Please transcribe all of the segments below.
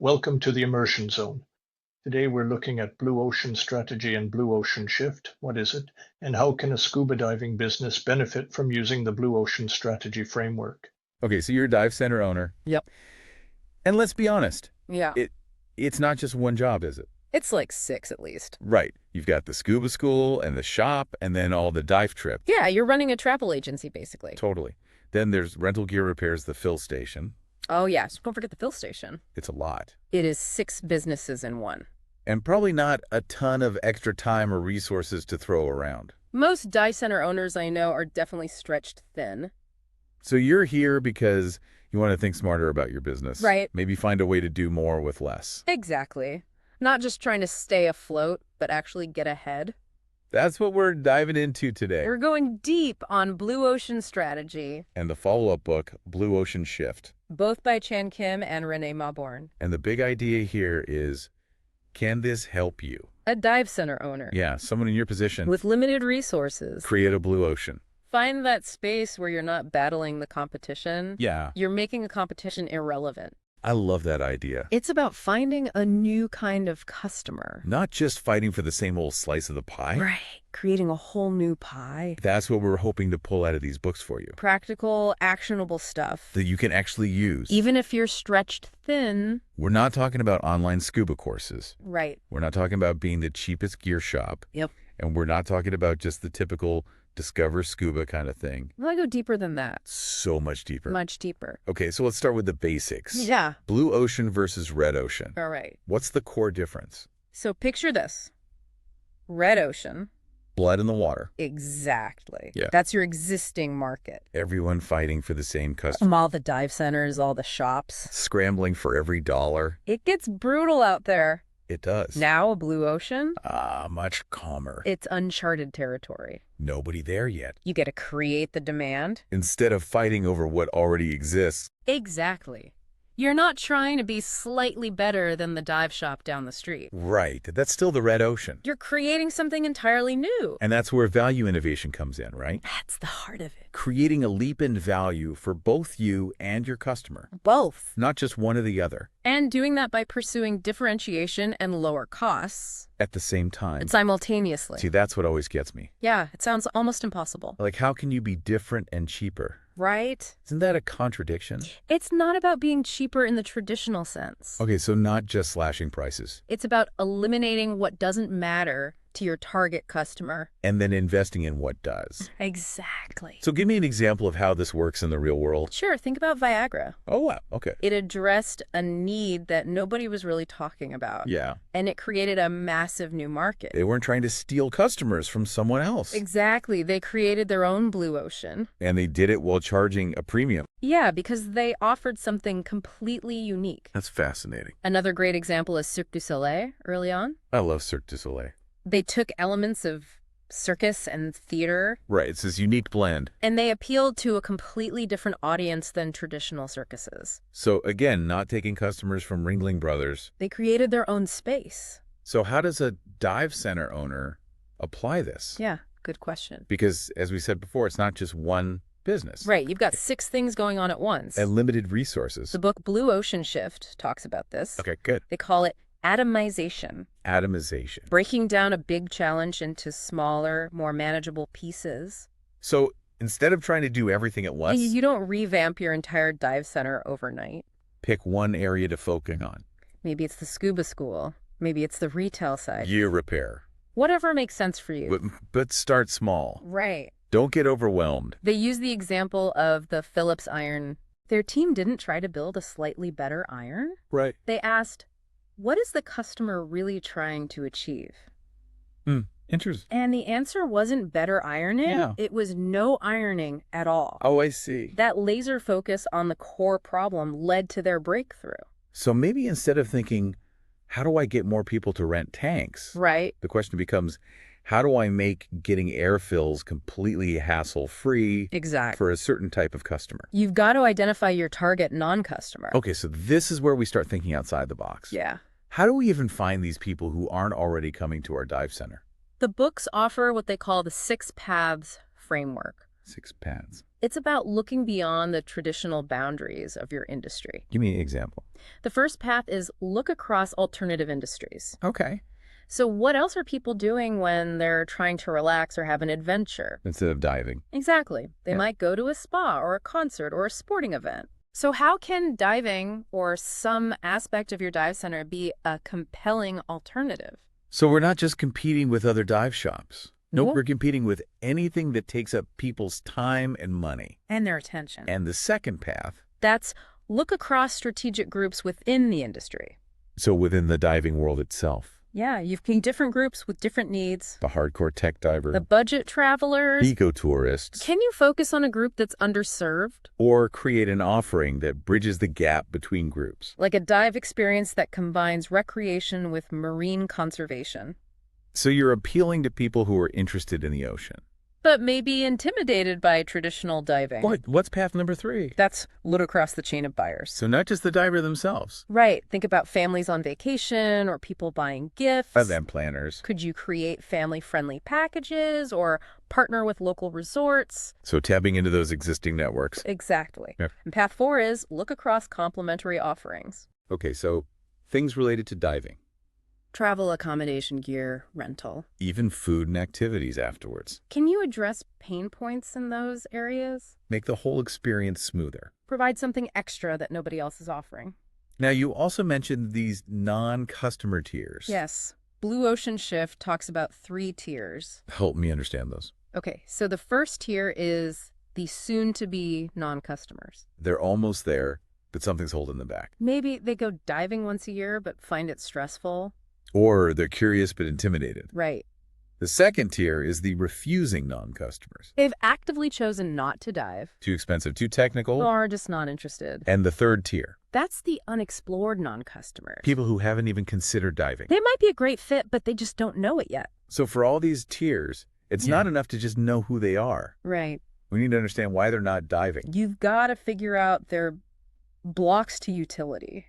Welcome to the Immersion Zone. Today we're looking at blue ocean strategy and blue ocean shift. What is it? And how can a scuba diving business benefit from using the blue ocean strategy framework? Okay, so you're a dive center owner. Yep. And let's be honest, Yeah. it's not just one job, is it? It's like 6 at least. Right. You've got the scuba school and the shop and then all the dive trip. Yeah, you're running a travel agency basically. Totally. Then there's rental gear repairs, the fill station. Oh yes, don't forget the fill station. It's a lot. It is 6 businesses in one. And probably not a ton of extra time or resources to throw around. Most dive center owners I know are definitely stretched thin. So you're here because you want to think smarter about your business. Right. Maybe find a way to do more with less. Exactly. Not just trying to stay afloat, but actually get ahead. That's what we're diving into today. We're going deep on blue ocean strategy, And the follow-up book, Blue Ocean Shift. both by Chan Kim and Renee Mauborgne. And the big idea here is, can this help you? A dive center owner. Yeah, someone in your position. With limited resources. Create a blue ocean. Find that space where you're not battling the competition. Yeah, You're making a competition irrelevant. I love that idea. It's about finding a new kind of customer. Not just fighting for the same old slice of the pie. Right. Creating a whole new pie. That's what we're hoping to pull out of these books for you. Practical, actionable stuff. That you can actually use. Even if you're stretched thin. We're not talking about online scuba courses. Right. We're not talking about being the cheapest gear shop. Yep. And we're not talking about just the typical discover scuba kind of thing. Well, I go deeper than that. So much deeper. Much deeper. Okay, so let's start with the basics. Yeah. Blue ocean versus red ocean. All right. What's the core difference? So picture this. Red ocean. Blood in the water. Exactly. Yeah. That's your existing market. Everyone fighting for the same customer. All the dive centers, all the shops. Scrambling for every dollar. It gets brutal out there. It does. Now a blue ocean. Much calmer. It's uncharted territory. Nobody there yet. You get to create the demand. Instead of fighting over what already exists. Exactly. You're not trying to be slightly better than the dive shop down the street. Right. That's still the red ocean. You're creating something entirely new. And that's where value innovation comes in, right? That's the heart of it. Creating a leap in value for both you and your customer. Both. Not just one or the other. And doing that by pursuing differentiation and lower costs. At the same time. Simultaneously. See, that's what always gets me. Yeah, it sounds almost impossible. Like, how can you be different and cheaper? Right? Isn't that a contradiction? It's not about being cheaper in the traditional sense. Okay, so not just slashing prices. It's about eliminating what doesn't matter to your target customer. And then investing in what does. Exactly. So give me an example of how this works in the real world. Sure, think about Viagra. Oh, wow. Okay. It addressed a need that nobody was really talking about. Yeah. And it created a massive new market. They weren't trying to steal customers from someone else. Exactly. They created their own blue ocean. And they did it while charging a premium. Yeah, because they offered something completely unique. That's fascinating. Another great example is Cirque du Soleil early on. I love Cirque du Soleil. They took elements of circus and theater. Right. It's this unique blend. And they appealed to a completely different audience than traditional circuses. So again, not taking customers from Ringling Brothers. They created their own space. So how does a dive center owner apply this? Yeah, good question. Because as we said before, it's not just one business. Right, you've got 6 things going on at once. And limited resources. The book Blue Ocean Shift talks about this. Okay, good. They call it atomization. Atomization. Breaking down a big challenge into smaller, more manageable pieces. So instead of trying to do everything at once, You don't revamp your entire dive center overnight. pick one area to focus on. Maybe it's the scuba school. Maybe it's the retail side. Gear repair. Whatever makes sense for you. But start small. Right. Don't get overwhelmed. They use the example of the Phillips iron. Their team didn't try to build a slightly better iron. Right. They asked, what is the customer really trying to achieve? Interesting. And the answer wasn't better ironing. Yeah. It was no ironing at all. Oh, I see. That laser focus on the core problem led to their breakthrough. So maybe instead of thinking, how do I get more people to rent tanks? Right. The question becomes, how do I make getting air fills completely hassle-free Exactly. for a certain type of customer? You've got to identify your target non-customer. Okay, so this is where we start thinking outside the box. Yeah. How do we even find these people who aren't already coming to our dive center? The books offer what they call the 6 paths framework. 6 paths. It's about looking beyond the traditional boundaries of your industry. Give me an example. The first path is look across alternative industries. Okay. So what else are people doing when they're trying to relax or have an adventure? Instead of diving. Exactly. They Yeah. might go to a spa or a concert or a sporting event. So how can diving or some aspect of your dive center be a compelling alternative? So we're not just competing with other dive shops. Nope, Nope. we're competing with anything that takes up people's time and money. And their attention. And the second path, That's look across strategic groups within the industry. so within the diving world itself, Yeah, you've got different groups with different needs. the hardcore tech diver, The budget travelers. eco-tourists, Can you focus on a group that's underserved? or create an offering that bridges the gap between groups. Like a dive experience that combines recreation with marine conservation. So you're appealing to people who are interested in the ocean. But maybe intimidated by traditional diving. What's path number 3? That's look across the chain of buyers. So not just the diver themselves. Right. Think about families on vacation or people buying gifts. Event planners. Could you create family-friendly packages or partner with local resorts? So tapping into those existing networks. Exactly. Yep. And path 4 is look across complementary offerings. Okay, so things related to diving. Travel accommodation gear rental. Even food and activities afterwards. Can you address pain points in those areas? Make the whole experience smoother. Provide something extra that nobody else is offering. Now, you also mentioned these non-customer tiers. Yes. Blue Ocean Shift talks about 3 tiers. Help me understand those. Okay, so the first tier is the soon-to-be non-customers. They're almost there, but something's holding them back. Maybe they go diving once a year but find it stressful. Or they're curious but intimidated. Right. The second tier is the refusing non-customers. They've actively chosen not to dive. Too expensive, too technical. Or just not interested. And the third tier. That's the unexplored non-customers. People who haven't even considered diving. They might be a great fit, but they just don't know it yet. So for all these tiers, it's not enough to just know who they are. Right. We need to understand why they're not diving. You've got to figure out their blocks to utility.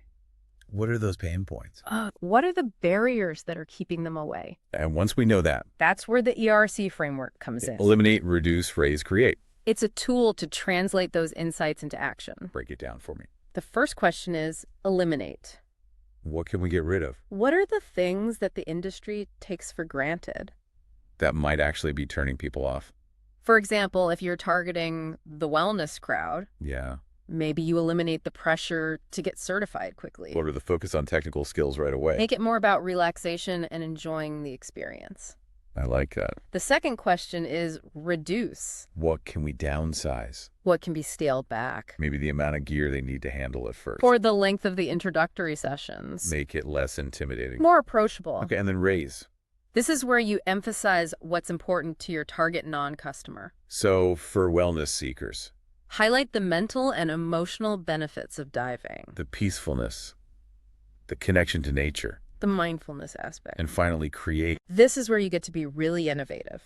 What are those pain points? What are the barriers that are keeping them away? And once we know that, That's where the ERRC framework comes in. eliminate, reduce, raise, create. It's a tool to translate those insights into action. Break it down for me. The first question is eliminate. What can we get rid of What are the things that the industry takes for granted? that might actually be turning people off? For example, if you're targeting the wellness crowd, Yeah. maybe you eliminate the pressure to get certified quickly. Or the focus on technical skills right away. Make it more about relaxation and enjoying the experience. I like that. The second question is reduce. What can we downsize? What can be scaled back? Maybe the amount of gear they need to handle at first. For the length of the introductory sessions. Make it less intimidating. More approachable. Okay, and then raise. This is where you emphasize what's important to your target non-customer. So for wellness seekers, Highlight the mental and emotional benefits of diving. the peacefulness, the connection to nature, The mindfulness aspect. and finally create. This is where you get to be really innovative.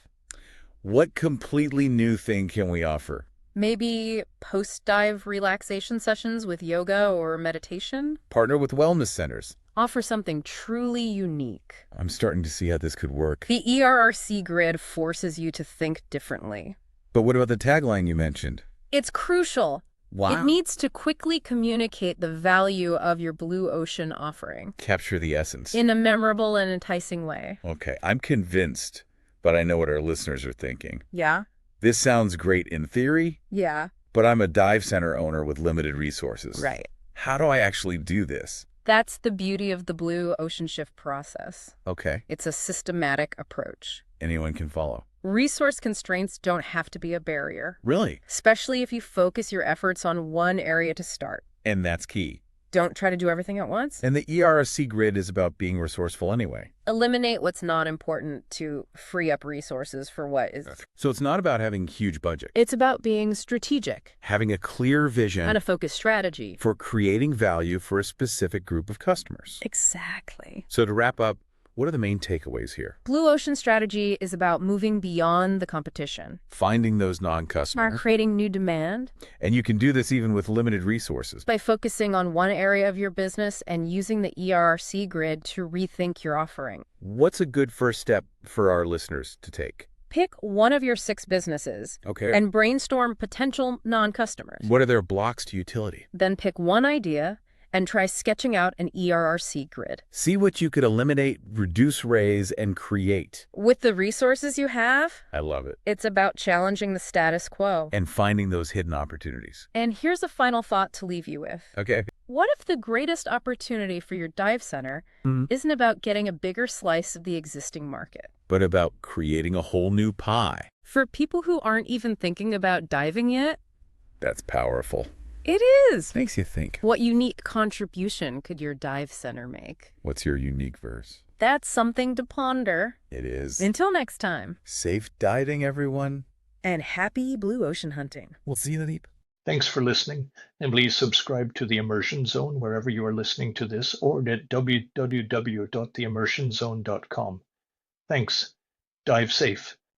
What completely new thing can we offer? Maybe post-dive relaxation sessions with yoga or meditation? Partner with wellness centers. Offer something truly unique. I'm starting to see how this could work. The ERRC grid forces you to think differently. But what about the tagline you mentioned? It's crucial. Wow. It needs to quickly communicate the value of your blue ocean offering Capture the essence. in a memorable and enticing way. Okay, I'm convinced, but I know what our listeners are thinking. Yeah? This sounds great in theory, Yeah. but I'm a dive center owner with limited resources. Right. How do I actually do this? That's the beauty of the blue ocean shift process. Okay, It's a systematic approach. anyone can follow. Resource constraints don't have to be a barrier, Really? especially if you focus your efforts on one area to start. And that's key. Don't try to do everything at once. And the ERRC grid is about being resourceful anyway. Eliminate what's not important to free up resources for what is. So it's not about having a huge budget. It's about being strategic Having a clear vision and a focused strategy. for creating value for a specific group of customers. Exactly. So to wrap up, what are the main takeaways here? Blue ocean strategy is about moving beyond the competition, Finding those non-customers. creating new demand And you can do this even with limited resources. by focusing on one area of your business and using the ERRC grid to rethink your offering. What's a good first step for our listeners to take? Pick one of your 6 businesses Okay. and brainstorm potential non-customers. What are their blocks to utility? Then pick one idea and try sketching out an ERRC grid. See what you could eliminate, reduce, raise, and create. With the resources you have, I love it. it's about challenging the status quo. And finding those hidden opportunities. And here's a final thought to leave you with. Okay. What if the greatest opportunity for your dive center isn't about getting a bigger slice of the existing market, but about creating a whole new pie? for people who aren't even thinking about diving yet? That's powerful. It is. Makes you think. What unique contribution could your dive center make? What's your unique verse? That's something to ponder. It is. Until next time. Safe diving, everyone. And happy blue ocean hunting. We'll see you in the deep. Thanks for listening, and please subscribe to The Immersion Zone wherever you are listening to this or at www.theimmersionzone.com. Thanks. Dive safe.